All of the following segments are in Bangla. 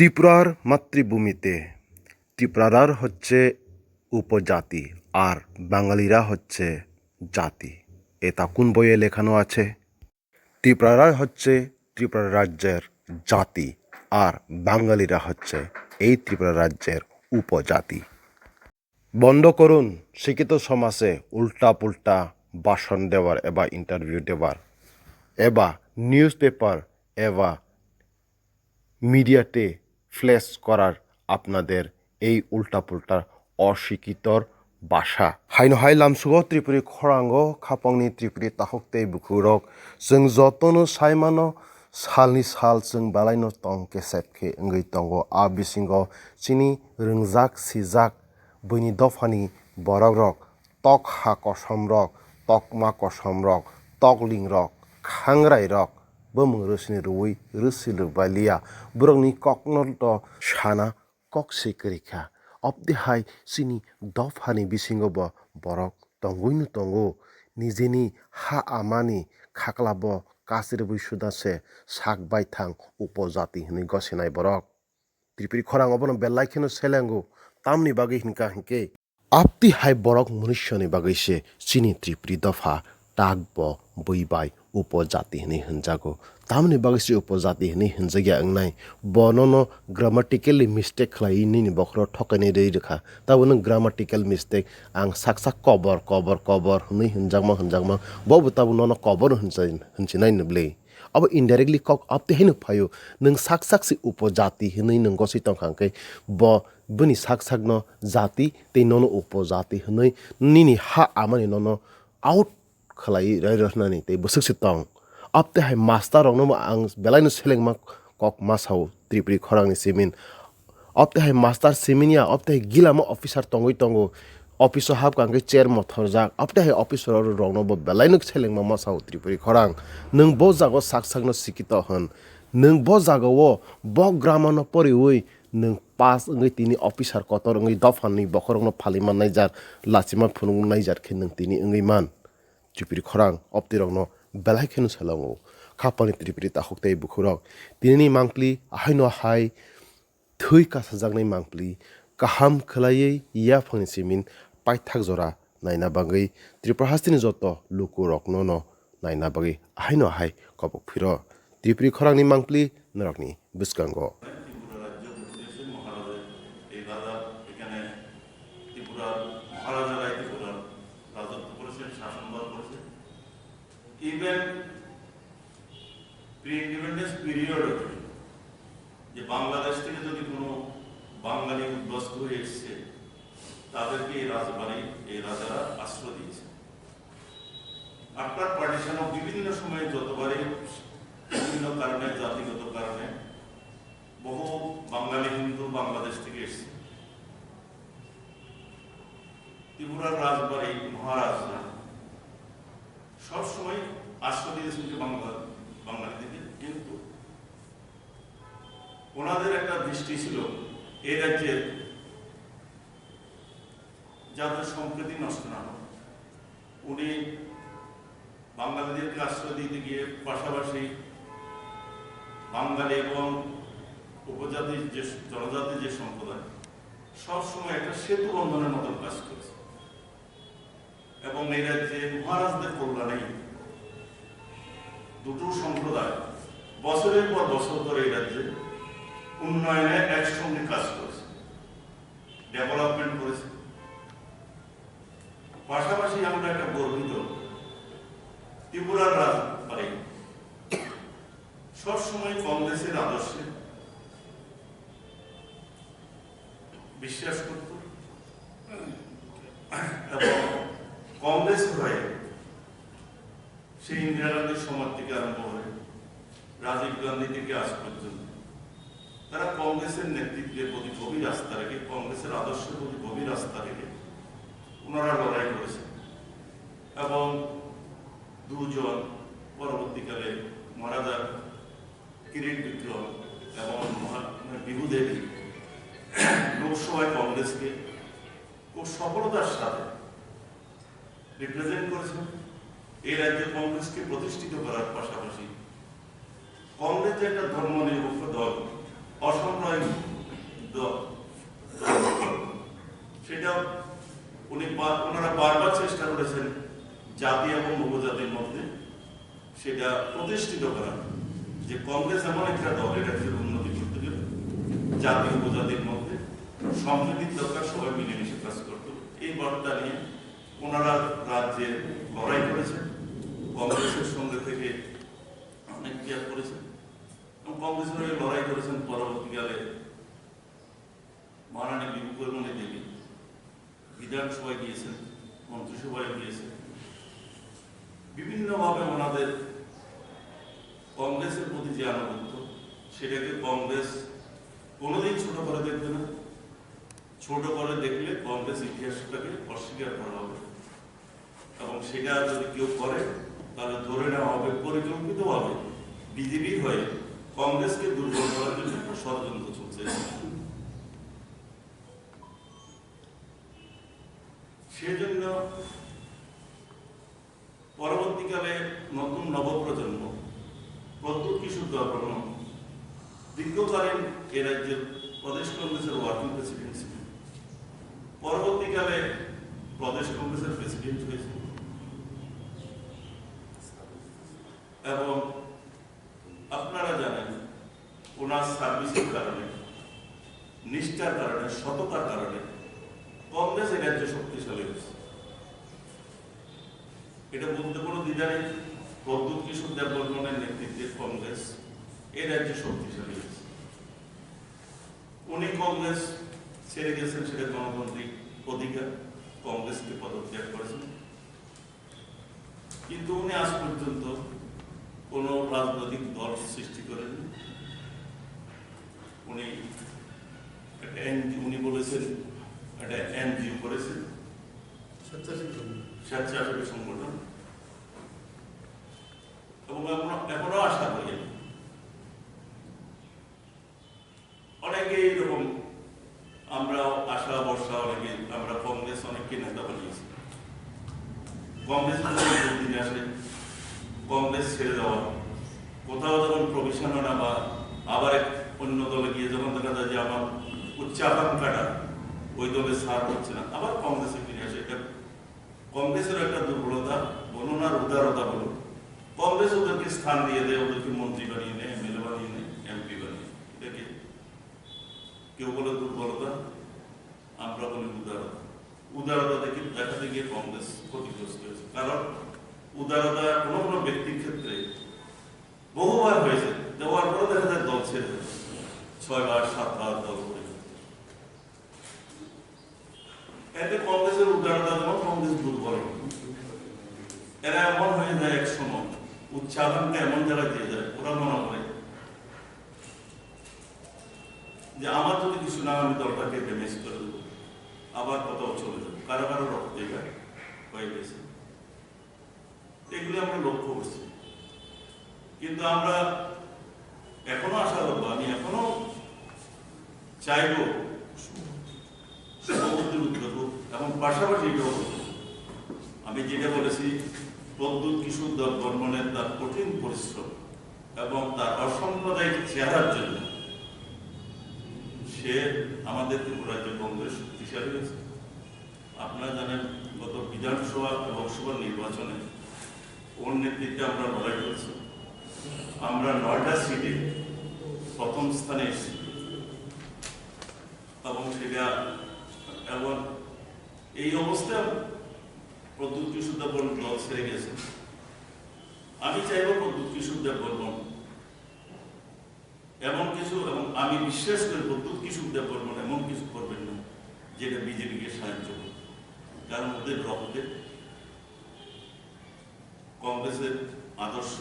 ত্রিপুরার মাতৃভূমিতে ত্রিপুরার হচ্ছে উপজাতি আর বাঙালিরা হচ্ছে জাতি। এটা কোন বইয়ে লেখানো আছে? ত্রিপুরারা হচ্ছে ত্রিপুরা রাজ্যের জাতি আর বাঙালিরা হচ্ছে এই ত্রিপুরা রাজ্যের উপজাতি। বন্ধ করুন শিক্ষিত সমাজে উল্টা পুল্টা ভাষণ দেওয়ার এবা ইন্টারভিউ দেওয়ার এবা নিউজ পেপার এবা মিডিয়াতে ফ্ল্যাশ করার আপনাদের এই উল্টাপুল্টা অশিক্ষিতর ভাষা। হাইনো হাই লামসুগ ত্রিপুরি খরাঙ্গ খাপংনি ত্রিপুরি তাহকতে বুকুরক जों जतनो साइमानो सालनि साल जों बालायनो तंग केसेपखे ओंगै तंगो आ बिसिंगो चिनि रोंजाक सिजाक बैनि दफानि बरक रक तक हा कसम रक तक मा कसम रक तक लिं रक खांग्राय रक बमung रोसनि रुई रोसि लुबालिया बुरंनि ककनल साना ककसे करिखा अपदे हाय सिनि दफानि बिसिंगोब बरक तंगुइनु तंगो निजेनि हा आमानि खाक्लाब कासिर बैसुदासे साकबाय थां उपजाति हनै गसेनाय बरक त्रिपुरी खरांग अबनो बेलाइखेनो सेलेंगो तामनि बागै हिनका हिनके आपति हाय बरक मनुष्यनि बागैसे चिनि त्रिपुरी दफा टागब बैबाय उपजाति हनै हनजागो तामनि बागैसे उपजाति हनै हनजागिया अंगनाय बननो ग्रामाटिकली मिस्टेक खलायिनि बखरो ठकायनि दै रेखा ताबनो ग्रामाटिकल मिस्टेक आं साकसाक कबर कबर कबर हनै हनजागमा बबो ताबनो न कबर हनचिनाय नबले अब इनडाइरेक्टली कक आपते हैनो फायो नों साकसाक से उपजाति हनै नों गसै तंखांकै बनि साकसाक न जाति तै ननो उपजाति हनै निनि हा आमानि ननो आउट खलाय रायरनानि तै बसुकसे तंग आपते हाय मास्टर रंनो आं बेलायनो सेलेंमा कक मासाव त्रिपुरी खरांनि सिमिन आपते हाय मास्टर सिमिनिया आपते हाय गिलामा अफिसार तंगै तंगो अफिसर हाब कांगे चेयर मथरजाक आपते हाय अफिसर रंनो बेलायनो सेलेंमा मासाव त्रिपुरी खरां नों ब जागो साकसाकनो सिकित होन नों ब जागो ब ग्रामानो परिवै नों पास ओंगै तिनि अफिसार कतर ओंगै दफाननि बखरंनो फालिमान नायजार लाचिमा फुनुं नायजार खे नों तिनि ओंगै मान त्रिपुरी खरां अपते रंनो बेलायखेनो सेलांगो खापानि त्रिपुरी ताहकते बुखुरक तिनि मांकलि आहायनो हाय थै कासाजागनाय मांकलि काहाम खलायै या फंनि सिमिन पाइथाक जरा नायना बागै त्रिपुरा हास्तिनि जत लुकु रकनो न नायना बागै आहायनो हाय कबक फिर त्रिपुरी खरांनि मांकलि नरकनि बिस्कांगो ইভেন প্রি ইন্ডিপেন্ডেন্স পিরিয়ড যে বাংলাদেশ থেকে যদি কোনো বাঙালি উদ্বাস্ত হয়ে এসছে তাদেরকে এই রাজবাড়ি এই রাজারা আশ্রয় দিয়েছে আফটার পার্টিশনও বিভিন্ন সময়ে যতবারই বিভিন্ন কারণে জাতিগত কারণে বহু বাঙালি হিন্দু বাংলাদেশ থেকে এসছে ত্রিপুরার রাজবাড়ি মহারাজরা সবসময় আশ্রয় দিয়েছেন যে বাঙালিদের কিন্তু ওনাদের একটা দৃষ্টি ছিল এই রাজ্যের যাদের সম্প্রীতি নষ্ট না হয় উনি বাঙালিদেরকে আশ্রয় দিতে গিয়ে পাশাপাশি বাঙালি এবং উপজাতির যে জনজাতির যে সম্প্রদায় সবসময় একটা সেতু বন্ধনের মতন কাজ করেছে এবং এই রাজ্যে মহারাজদের কল্যাণে দুটো সম্প্রদায় বছরের পর বছর ধরে এই রাজ্যে উন্নয়নে একসঙ্গে কাজ করেছে ডেভেলপমেন্ট করেছে পাশাপাশি আমরা একটা গর্বিত ত্রিপুরার রাজবাড়ি সবসময় কংগ্রেসের আদর্শে বিশ্বাস করত এবং কংগ্রেস হয়ে সেই ইন্দিরা গান্ধীর সময় থেকে আরম্ভ করে রাজীব গান্ধী থেকে আজ পর্যন্ত তারা কংগ্রেসের নেতৃত্বের প্রতি গভীর আস্থা রেখে কংগ্রেসের আদর্শের প্রতি গভীর আস্থা রেখে ওনারা লড়াই করেছে এবং দুজন পরবর্তীকালে মহারাজা কিরিট বিক্রম এবং বিভূদেবী লোকসভায় কংগ্রেসকে খুব সফলতার সাথে রিপ্রেজেন্ট করেছেন এই রাজ্যে কংগ্রেসকে প্রতিষ্ঠিত করার পাশাপাশি কংগ্রেস যে একটা ধর্মনিরপেক্ষ দল অসাম্প্রদায়িক জাতি এবং উপজাতির মধ্যে সেটা প্রতিষ্ঠিত করা, যে কংগ্রেস এমন একটা দল, এটা ছিল উন্নতি করতে গেলে জাতি উপজাতির মধ্যে সম্প্রীতির দরকার, সবাই মিলেমিশে কাজ করত। এই বার্তা নিয়ে ওনারা রাজ্যে লড়াই করেছেন, কংগ্রেসের সঙ্গে থেকে অনেক ত্যাগ করেছেন এবং কংগ্রেসের হয়ে লড়াই করেছেন। পরবর্তীকালে মহারানী বিভূতিমণি দেবী বিধানসভায় গিয়েছেন, মন্ত্রিসভায় গিয়েছেন, বিভিন্নভাবে ওনাদের কংগ্রেসের প্রতি যে আনুগত্য, সেটাকে কংগ্রেস কোনোদিন ছোট করে দেখবে না। ছোট করে দেখলে কংগ্রেস ইতিহাসটাকে অস্বীকার করা হবে এবং সেটা যদি কেউ করে তাহলে ধরে নেওয়া হবে পরিকল্পিতভাবে বিজেপির হয়ে কংগ্রেসকে দুর্বল করার জন্য একটা ষড়যন্ত্র চলছে। সেজন্য পরবর্তীকালে নতুন নবপ্রজন্ম প্রদ্যোৎ কিশোর দেববর্মন দীর্ঘকালীন এ রাজ্যের প্রদেশ কংগ্রেসের ওয়ার্কিং প্রেসিডেন্ট ছিলেন, পরবর্তীকালে প্রদেশ কংগ্রেসের প্রেসিডেন্ট হয়েছে এবং আপনারা জানেন ওনার সার্ভিসের কারণে, নিষ্ঠার কারণে, সততার কারণে কংগ্রেস এই রাজ্যে শক্তিশালী হয়েছে। এটা বলতে কোনো দ্বিধা নেই, প্রদ্যোৎ কিশোর দেববর্মনের নেতৃত্বে কংগ্রেস এই রাজ্যে শক্তিশালী হয়েছে। উনি কংগ্রেস ছেড়ে গেছেন, সেটা গণতান্ত্রিক অধিকার, কংগ্রেসকে পদত্যাগ করেছেন, কিন্তু উনি আজ পর্যন্ত কোন রাজনৈতিক দল সৃষ্টি করেননি। উনি বলেছেন একটা এনজিও করেছেন, স্বেচ্ছাসেবী সংগঠন, এবং এখনো আশা করি অনেকে এইরকম, আমরা আশা বর্ষা অনেকে, আমরা কংগ্রেস অনেককে নেতা বানিয়েছি। কংগ্রেস দিন আসে কংগ্রেস ছেড়ে দেওয়া, কোথাও যখন প্রভিশন হয় না বা আবার এক অন্য দলে গিয়ে যখন দেখা যায় যে আমার উচ্চাকাঙ্ক্ষাটা ওই দলে সার হচ্ছে না, আবার কংগ্রেসে ফিরে আসে। এটা কংগ্রেসের একটা দুর্বলতা বলুন আর উদারতা বলুন। কংগ্রেস ওদেরকে স্থান দিয়ে দেয়, ওদেরকে মন্ত্রী বানিয়ে নেয়, এমএলএ বানিয়ে নেয়, এমপি বানিয়ে। এটাকে কেউ বলে দুর্বলতা, আমরা বলি উদারতা। উদারতা দেখাতে গিয়ে কংগ্রেস ক্ষতিগ্রস্ত হয়েছে, কারণ উদারতা কোনো কোনো ব্যক্তির ক্ষেত্রে বহুবার হয়েছে, দেওয়ার পরে দেখা যায় দল ছেড়ে দেয়, 6 বার 7 বার দল করে। এতে কংগ্রেসের উদারতা যেমন কংগ্রেস দুর্বল, এরা এমন হয়ে যায় এক সময় উচ্চাকাঙ্ক্ষা এমন জায়গায় দিয়ে যায়, ওরা মনে করে যে আমার যদি কিছু না, আমি দলটাকে ড্যামেজ করে দেবো, আবার কোথাও চলে যাবো, কারো কারো রক্ত হয়ে গেছে। এগুলি আমরা লক্ষ্য করছি, কিন্তু আমরা এখনো আশা করবো, আমি এখনো চাইব শুভবুদ্ধির উদ্যোগ এবং পাশাপাশি আমি যেটা বলেছি, প্রদ্যোৎ কিশোর দেববর্মনের তার কঠিন পরিশ্রম এবং তার অসাম্প্রদায়িক চেহারার জন্য সে আমাদের ত্রিপুরা রাজ্য কংগ্রেস শক্তিশালী হয়েছে। আপনারা জানেন গত বিধানসভা লোকসভা নির্বাচনে ওর নেতৃত্বে আমরা লড়াই করেছি, আমরা 9টা সিটে প্রথম স্থানে এসেছি এবং সেটা এবং এই অবস্থায় প্রদ্যোৎ কিশোর দেববর্মন দল ছেড়ে গেছে। আমি চাইব প্রদ্যোৎ কিশোর দেববর্মন এমন কিছু, এবং আমি বিশ্বাস করি প্রদ্যোৎ কিশোর দেববর্মন এমন কিছু করবেন না যেটা বিজেপিকে সাহায্য করবে, কারণ ওদের রক্তে কংগ্রেসের আদর্শ,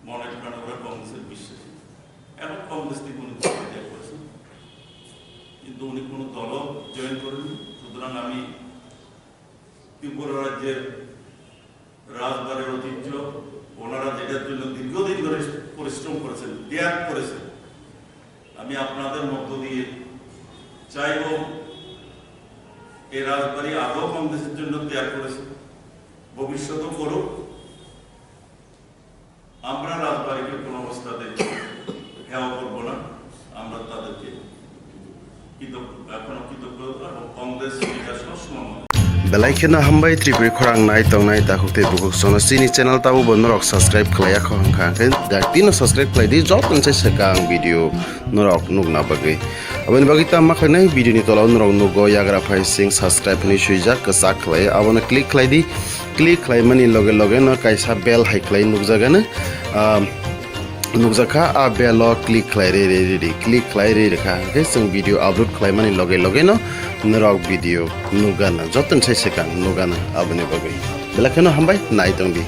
মনে প্রাণে ওরা কংগ্রেসের বিশ্বাসী, এবং কংগ্রেস থেকে উনি ত্যাগ করেছেন, কিন্তু উনি কোনো দলও জয়েন করেননি। সুতরাং আমি ত্রিপুরা রাজ্যের রাজবাড়ির ঐতিহ্য, ওনারা যেটার জন্য দীর্ঘদিন ধরে পরিশ্রম করেছেন, ত্যাগ করেছেন, আমি আপনাদের মধ্য দিয়ে চাইব এই রাজবাড়ি আগেও কংগ্রেসের জন্য ত্যাগ করেছে, ভবিষ্যতেও করুক। আমরা রাজবাড়িকে কোনো অবস্থাতে হেয় করবো না, আমরা তাদেরকে এখনো কৃতজ্ঞতা এবং কংগ্রেস সবসময় Belaikena hambai tripuri khorang nai tongnai takukte bukuk sono sini channel tabu bonorok subscribe khlaya khong khangke daktino subscribe khlai di job nse sekang video norok nugna bagi aboni bagi ta makhlai video ni tolaw norok nugo yagra phai sing subscribe ni suijak kasak khlai abona click khlai di click khlai mani loge loge no kaisa bell hai khlai nugjagana nukjaka a belo click khlai re click khlai re kha ke sing video upload khlai mani loge loge no norok video nugana joton sai sekang nugana aboni bagi belakeno hambai nai tongdi